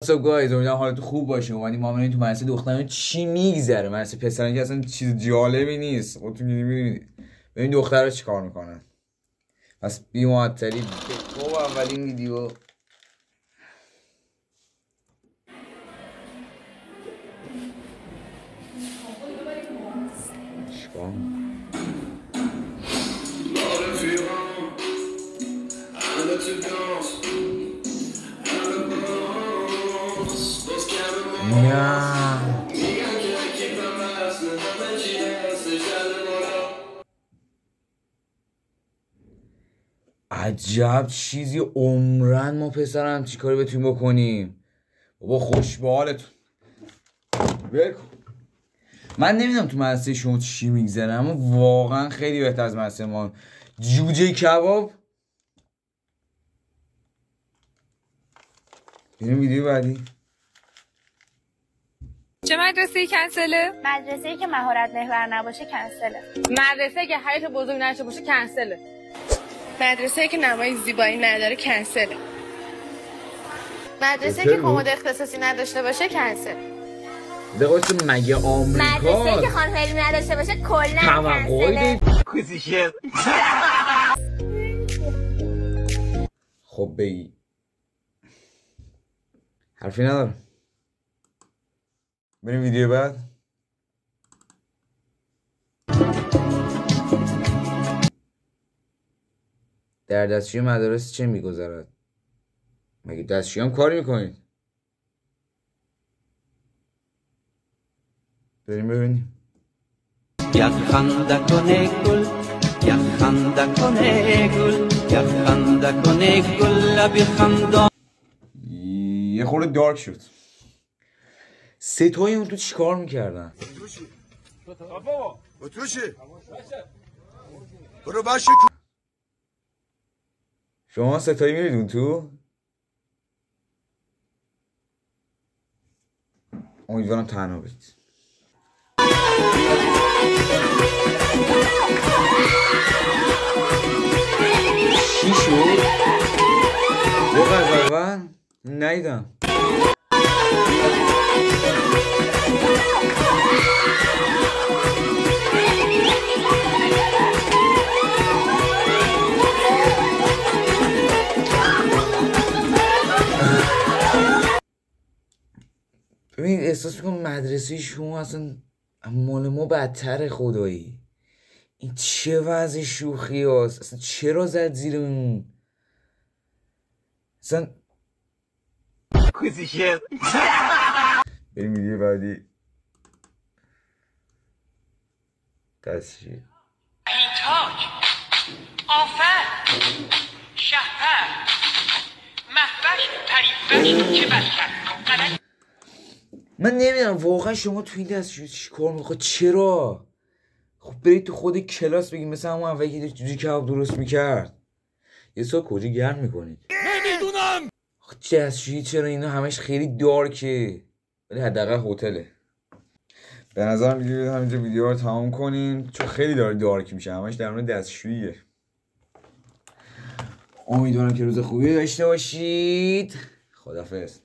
سو گایز امیدوارم حالتون خوب باشه. اومدیم ما تو مدرسه دختران چی میگذره، مدرسه پسران که اصلا چیز جالبی نیست. خودتون میبینید ببین دخترها چیکار میکنن. پس بی معطلی خب اولین ویدیو چیکار عجب چیزی. عمرن ما پسرم چی کاری بتونیم بکنیم. بابا خوش به حالتون. بکن من نمیدونم تو مدرسه شما چی میگذره، اما واقعا خیلی بهتر از مدرسه ما. جوجه کباب. بریم ویدیو بعدی. چه مدرسه‌ای کنسله؟ مدرسه‌ای که مهارت محور نباشه کنسله. مدرسه‌ای که حیاط بزرگ نشه باشه کنسله. مدرسه‌ای که نمای زیبایی نداره کنسله. مدرسه‌ای که کمد اختصاصی نداشته باشه کنسل. دقیقاً مگه آمریکا مدرسه‌ای که خانم علمی نداشته باشه کلا کنسله. خب بگی حرفی ندارم. بریم ویدیو بعد. در دستشوی مدارس چه میگذرد؟ مگه دستشویی هم کاری میکنید؟ بریم ببینیم. یخنده کنه گل، یخنده کنه گل، یخنده کنه گل لبی خندان. یه خورده دارک شد. ستایی اون تو چی کار میکردن؟ برو باشه. شما ستایی میرید اون تو؟ امیدوارم تنها برید. چی شد؟ یه غذا اول؟ نیدم. ببین احساس میکنم مدرسه شما اصلا مال ما بدتره. خدایی این چه وضع شوخی هست؟ اصلا چرا زد زیر اون؟ اصلا کوزیشه. بریم ویدیو بعدی. دستشویی تاج آفر شهپر مهوش پریوش چه بشر. من نمیدونم واقعا شما تو این دستشویی چی کار میخواد؟ چرا؟ خب برید تو خود کلاس بگید مثلا همون اولی که جوجه کباب درست میکرد. یه سال کجا گرم میکنید؟ نمیدونم. دستشویی چرا اینا همش خیلی دارکه، ولی حداقل هتله. به نظرم دیگه همینجا ویدیو رو تمام کنیم چون خیلی داره دارک میشه. همش در مورد دستشوییه. امیدوارم که روز خوبی داشته باشید. خداحافظ.